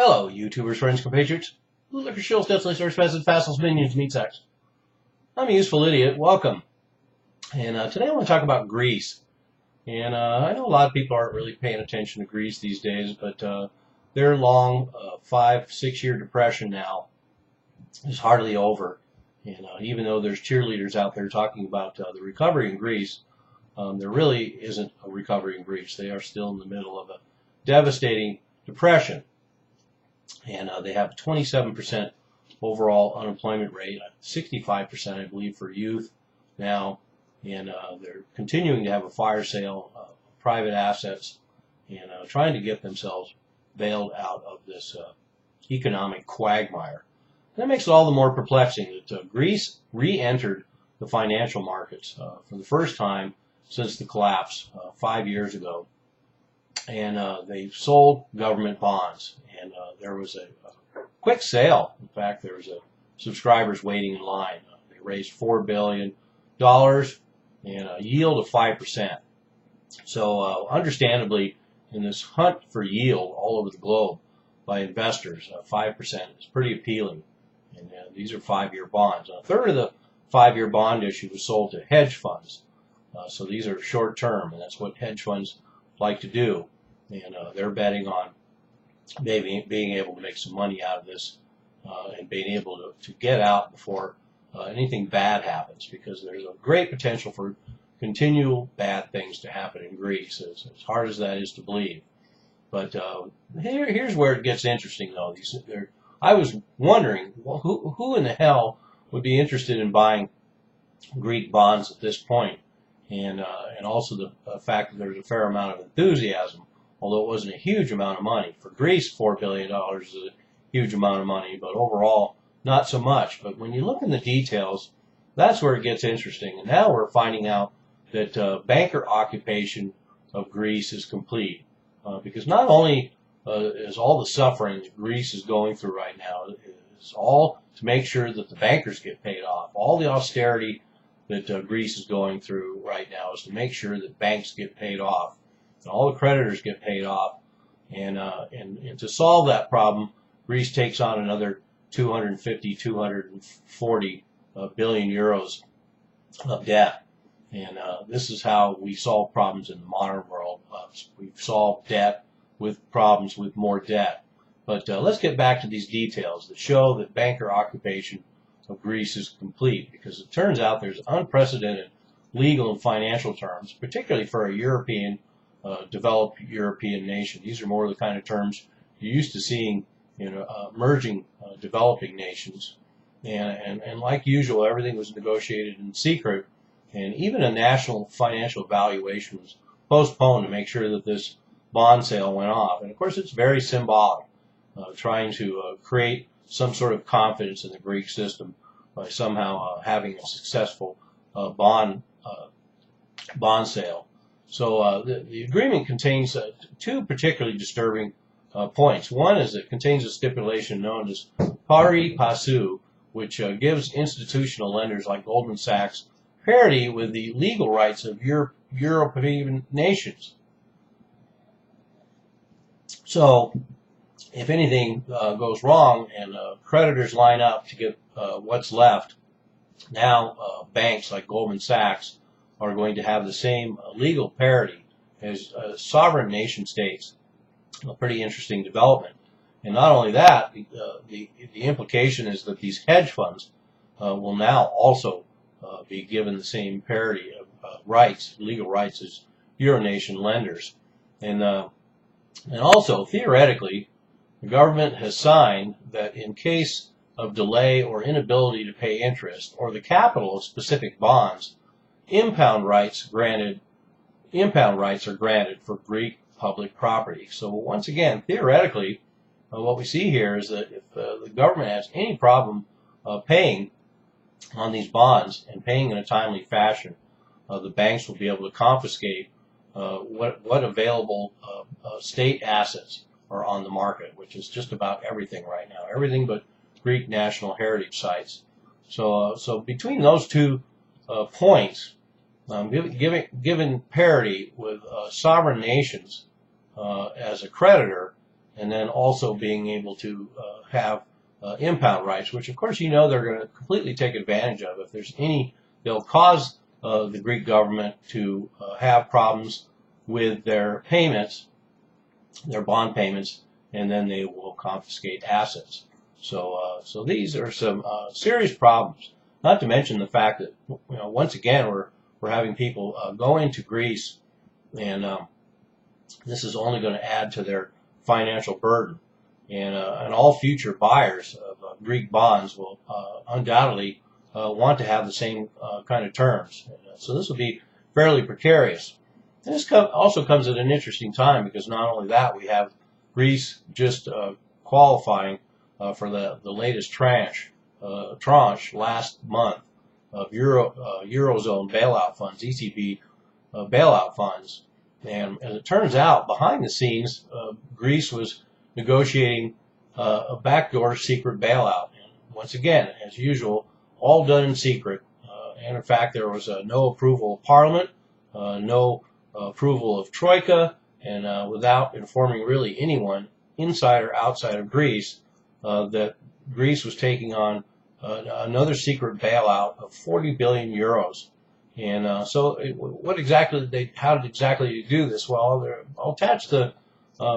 Hello, YouTubers, friends, compatriots, liquor shills, deathly expensive, fassels, minions, meat sacks. I'm a useful idiot. Welcome. And today I want to talk about Greece. And I know a lot of people aren't really paying attention to Greece these days, but their long 5-6 year depression now is hardly over. And even though there's cheerleaders out there talking about the recovery in Greece, there really isn't a recovery in Greece. They are still in the middle of a devastating depression. And they have a 27% overall unemployment rate, 65% I believe for youth now, and they're continuing to have a fire sale of private assets and trying to get themselves bailed out of this economic quagmire. And that makes it all the more perplexing that Greece re-entered the financial markets for the first time since the collapse 5 years ago. And they sold government bonds, and there was a quick sale. In fact, there was subscribers waiting in line. They raised $4 billion and a yield of 5%. So understandably, in this hunt for yield all over the globe by investors, 5% is pretty appealing. And these are 5-year bonds. A third of the 5-year bond issue was sold to hedge funds. So these are short term, and that's what hedge funds like to do. And they're betting on maybe being able to make some money out of this and being able to get out before anything bad happens, because there's a great potential for continual bad things to happen in Greece, as hard as that is to believe. But here's where it gets interesting, though. I was wondering, well, who in the hell would be interested in buying Greek bonds at this point? And also the fact that there's a fair amount of enthusiasm, although it wasn't a huge amount of money. For Greece, $4 billion is a huge amount of money, but overall, not so much. But when you look in the details, that's where it gets interesting. And now we're finding out that banker occupation of Greece is complete. Because not only is all the suffering that Greece is going through right now, is all to make sure that the bankers get paid off. All the austerity that Greece is going through right now is to make sure that banks get paid off. And all the creditors get paid off, and to solve that problem, Greece takes on another 240 billion euros of debt. And this is how we solve problems in the modern world. We've solved debt with problems with more debt. But let's get back to these details that show that banker occupation of Greece is complete, because it turns out there's unprecedented legal and financial terms, particularly for a developed European nation. These are more of the kind of terms you're used to seeing in emerging developing nations. And like usual, everything was negotiated in secret, and even a national financial valuation was postponed to make sure that this bond sale went off. And of course, it's very symbolic, trying to create some sort of confidence in the Greek system by somehow having a successful bond sale. So the agreement contains two particularly disturbing points. One is it contains a stipulation known as haripasu, which gives institutional lenders like Goldman Sachs parity with the legal rights of European nations. So if anything goes wrong and creditors line up to get what's left, now banks like Goldman Sachs are going to have the same legal parity as sovereign nation states. A pretty interesting development. And not only that, the implication is that these hedge funds will now also be given the same parity of legal rights as Euro-nation lenders. And also, theoretically, the government has signed that in case of delay or inability to pay interest or the capital of specific bonds, impound rights are granted for Greek public property. So once again, theoretically, what we see here is that if the government has any problem paying on these bonds and paying in a timely fashion, the banks will be able to confiscate what available state assets are on the market, which is just about everything right now, everything but Greek national heritage sites. So between those two points, given parity with sovereign nations as a creditor and then also being able to have impound rights, which of course they're going to completely take advantage of. If there's they'll cause the Greek government to have problems with their payments, their bond payments, and then they will confiscate assets. So these are some serious problems. Not to mention the fact that once again we're having people go into Greece, and this is only going to add to their financial burden. And all future buyers of Greek bonds will undoubtedly want to have the same kind of terms. So this will be fairly precarious. And this also comes at an interesting time, because not only that, we have Greece just qualifying for the latest tranche last month of Eurozone bailout funds, ECB bailout funds. And as it turns out, behind the scenes, Greece was negotiating a backdoor secret bailout. And once again, as usual, all done in secret. And in fact, there was no approval of Parliament, no approval of Troika, and without informing really anyone inside or outside of Greece that Greece was taking on another secret bailout of 40 billion euros. And how did exactly they do this? Well, I'll attach the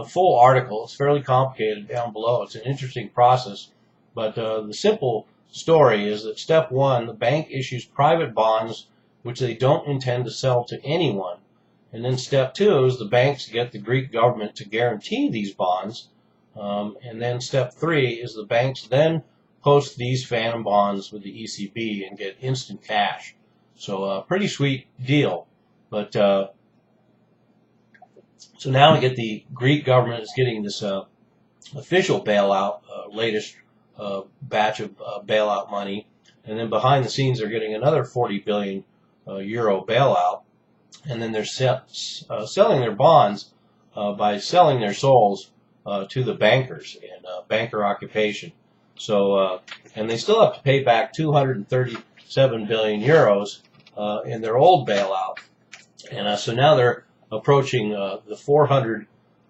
full article. It's fairly complicated down below. It's an interesting process, but the simple story is that step one, the bank issues private bonds which they don't intend to sell to anyone. And then step two is the banks get the Greek government to guarantee these bonds. And then step three is the banks then post these phantom bonds with the ECB and get instant cash. So a pretty sweet deal. But so now we get the Greek government is getting this official bailout, latest batch of bailout money, and then behind the scenes they're getting another 40 billion euro bailout, and then they're selling their bonds by selling their souls to the bankers and banker occupation. So and they still have to pay back 237 billion euros in their old bailout, and so now they're approaching the 400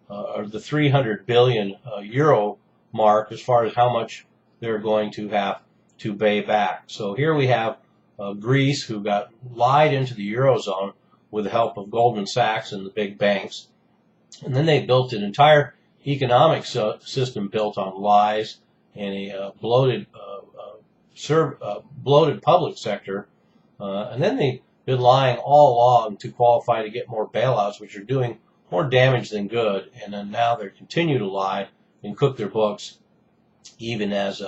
or the 300 billion euro mark as far as how much they're going to have to pay back. So here we have Greece, who got lied into the Eurozone with the help of Goldman Sachs and the big banks. And then they built an entire economic system built on lies and a bloated public sector. And then they've been lying all along to qualify to get more bailouts, which are doing more damage than good. And then now they continue to lie and cook their books, even as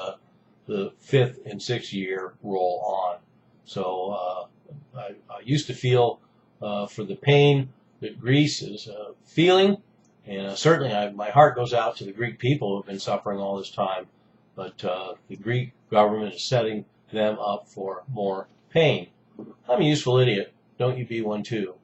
the fifth and sixth year roll on. So I used to feel for the pain that Greece is feeling, and certainly my heart goes out to the Greek people who have been suffering all this time. But the Greek government is setting them up for more pain. I'm a useful idiot. Don't you be one too.